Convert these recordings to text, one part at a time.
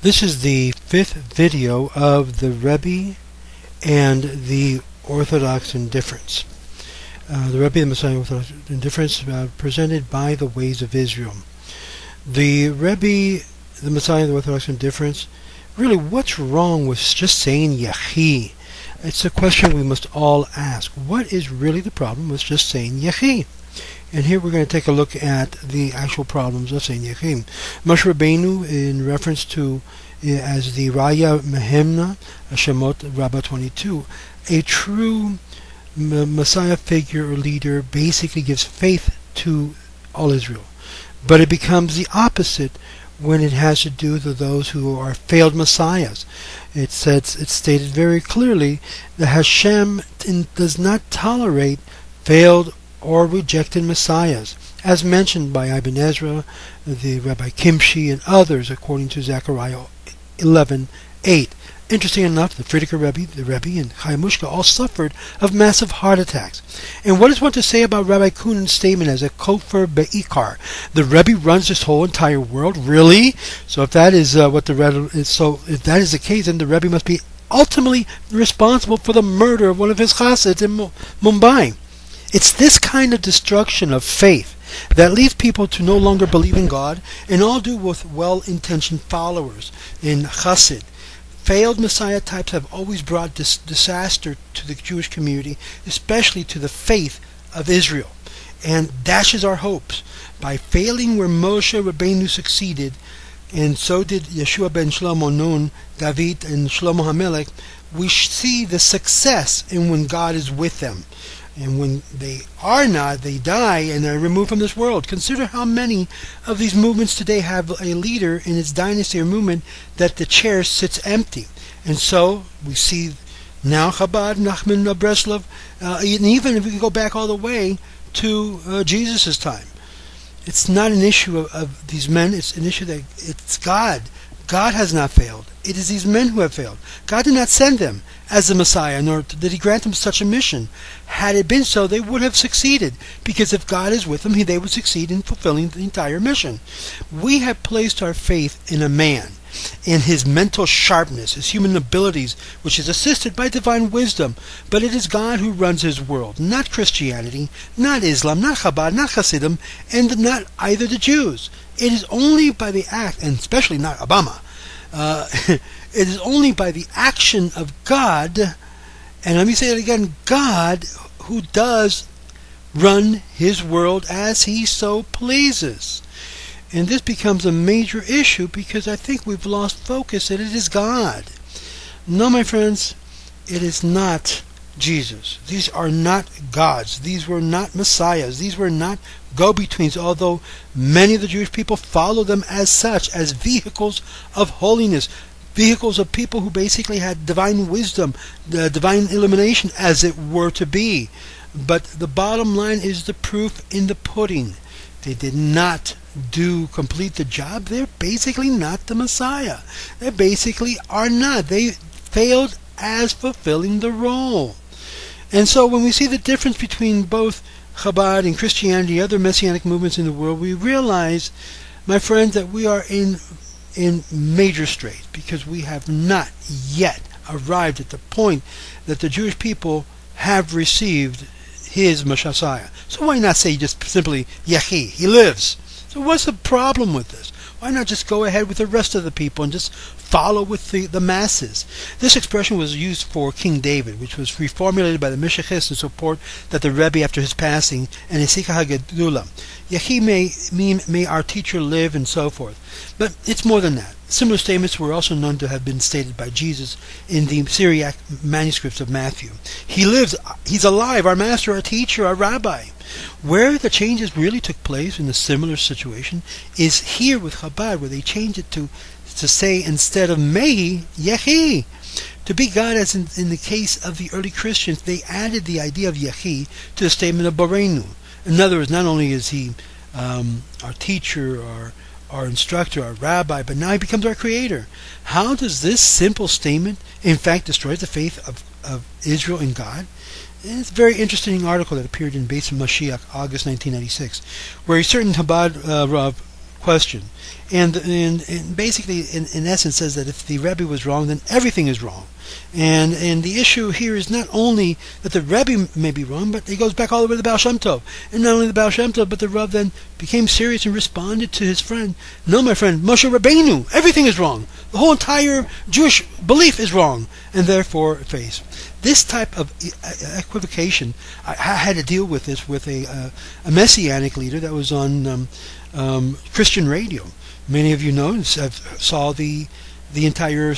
This is the fifth video of the Rebbe and the Orthodox Indifference. The Rebbe and the Messiah Orthodox Indifference presented by the Ways of Israel. The Rebbe, the Messiah, the Orthodox Indifference, really what's wrong with just saying Yechi? It's a question we must all ask. What is really the problem with just saying Yechi? And here we're going to take a look at the actual problems of saying Yechi. Moshe Rabbeinu, in reference to as the Raya Mehemna, Shemot Rabbah 22, a true Messiah figure or leader basically gives faith to all Israel. But it becomes the opposite when it has to do with those who are failed messiahs. It's stated very clearly that Hashem does not tolerate failed or rejected messiahs, as mentioned by Ibn Ezra, the Rabbi Kimshi, and others, according to Zechariah 11:8. Interesting enough, the Frierdiker Rebbe, the Rebbe, and Chaim Mushka all suffered of massive heart attacks. And what is one to say about Rabbi Kunin's statement as a kofar be'ikar? The Rebbe runs this whole entire world, really? So if that is what the Rebbe is, so if that is the case, then the Rebbe must be ultimately responsible for the murder of one of his chassids in Mumbai. It's this kind of destruction of faith that leads people to no longer believe in God, and all do with well-intentioned followers in chassid. Failed Messiah types have always brought disaster to the Jewish community, especially to the faith of Israel, and dashes our hopes. By failing where Moshe Rabbeinu succeeded, and so did Yeshua ben Shlomo Nun, David, and Shlomo HaMelech, we see the success in when God is with them. And when they are not, they die and are removed from this world. Consider how many of these movements today have a leader in its dynasty or movement that the chair sits empty. And so we see now Chabad, Nachman of Breslov, and even if we go back all the way to Jesus' time. It's not an issue of these men, it's an issue that it's God. God has not failed. It is these men who have failed. God did not send them as the Messiah, nor did He grant them such a mission. Had it been so, they would have succeeded, because if God is with them, they would succeed in fulfilling the entire mission. We have placed our faith in a man, in his mental sharpness, his human abilities, which is assisted by divine wisdom. But it is God who runs His world, not Christianity, not Islam, not Chabad, not Hasidim, and not either the Jews. It is only by the act, and especially not Obama, it is only by the action of God, and let me say it again, God, who does run His world as He so pleases. And this becomes a major issue because I think we've lost focus that it is God. No, my friends, it is not Jesus. These are not gods. These were not messiahs. These were not go-betweens, although many of the Jewish people follow them as such, as vehicles of holiness, vehicles of people who basically had divine wisdom, the divine illumination, as it were to be. But the bottom line is the proof in the pudding. They did not complete the job. They're basically not the Messiah. They basically are not. They failed as fulfilling the role. And so when we see the difference between both Chabad and Christianity, other messianic movements in the world, we realize, my friends, that we are in major straits, because we have not yet arrived at the point that the Jewish people have received His Messiah. So why not say just simply Yechi? He lives. So what's the problem with this? Why not just go ahead with the rest of the people and just follow with the masses? This expression was used for King David, which was reformulated by the Mishachists in support that the Rebbe after his passing, and Esika HaGedula. Yechi may mean, may our teacher live, and so forth. But it's more than that. Similar statements were also known to have been stated by Jesus in the Syriac manuscripts of Matthew. He lives, He's alive, our master, our teacher, our rabbi. Where the changes really took place in a similar situation is here with Chabad, where they changed it to say, instead of Mehi, Yechi. To be God, as in the case of the early Christians, they added the idea of Yechi to the statement of Borenu. In other words, not only is He our teacher, our instructor, our rabbi, but now He becomes our creator. How does this simple statement, in fact, destroy the faith of Israel in God? And it's a very interesting article that appeared in Beis Mashiach, August 1996, where a certain Chabad Rav question. And basically, in essence, says that if the Rebbe was wrong, then everything is wrong. And the issue here is not only that the Rebbe may be wrong, but he goes back all the way to the Baal Shem Tov. And not only the Baal Shem Tov, but the Rav then became serious and responded to his friend, no, my friend, Moshe Rabbeinu, everything is wrong. The whole entire Jewish belief is wrong, and therefore faith. This type of equivocation, I had to deal with this with a Messianic leader that was on Christian radio. Many of you know, saw the entire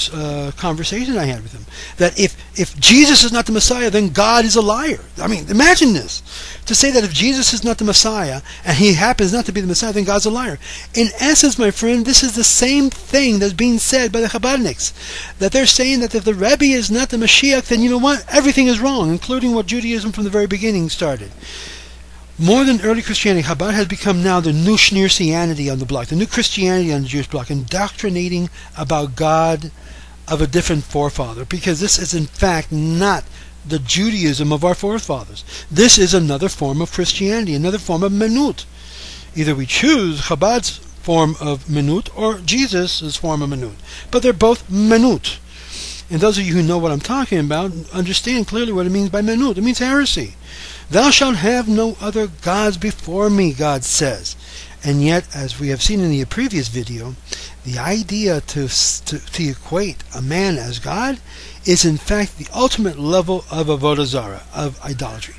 conversation I had with him. That if Jesus is not the Messiah, then God is a liar. I mean, imagine this. To say that if Jesus is not the Messiah, and he happens not to be the Messiah, then God's a liar. In essence, my friend, this is the same thing that's being said by the Chabadniks. That they're saying that if the Rebbe is not the Mashiach, then you know what? Everything is wrong, including what Judaism from the very beginning started. More than early Christianity, Chabad has become now the new Schneersianity on the block, the new Christianity on the Jewish block, indoctrinating about God of a different forefather, because this is in fact not the Judaism of our forefathers. This is another form of Christianity, another form of Menut. Either we choose Chabad's form of Menut or Jesus' form of Menut, but they're both Menut. And those of you who know what I'm talking about understand clearly what it means by Menut. It means heresy. Thou shalt have no other gods before me, God says. And yet, as we have seen in the previous video, the idea to equate a man as God is in fact the ultimate level of avodah zarah, of idolatry.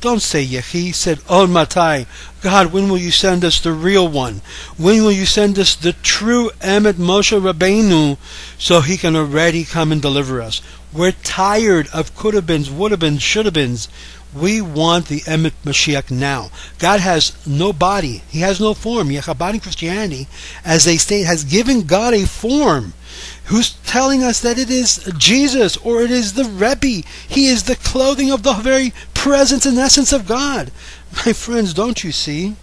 Don't say Yechi, said Od Matai, God, when will you send us the real one? When will you send us the true Emet Moshe Rabbeinu so he can already come and deliver us? We're tired of could-have-beens, would-have-beens, should-have-beens. We want the Emet Mashiach now. God has no body. He has no form. Chabad Christianity, as they state, has given God a form. Who's telling us that it is Jesus or it is the Rebbe? He is the clothing of the very presence and essence of God. My friends, don't you see?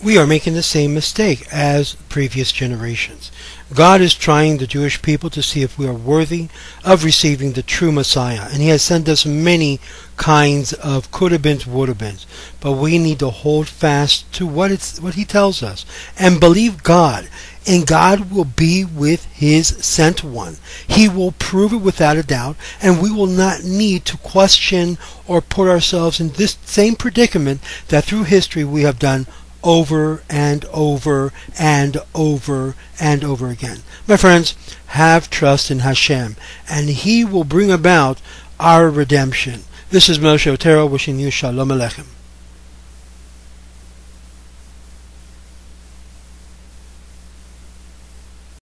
We are making the same mistake as previous generations. God is trying the Jewish people to see if we are worthy of receiving the true Messiah. And he has sent us many kinds of could-have-beens, would-have-beens. But we need to hold fast to what he tells us and believe God. And God will be with his sent one. He will prove it without a doubt, and we will not need to question or put ourselves in this same predicament that through history we have done over and over and over and over again. My friends, have trust in Hashem, and he will bring about our redemption. This is Moshe Otero wishing you Shalom Aleichem.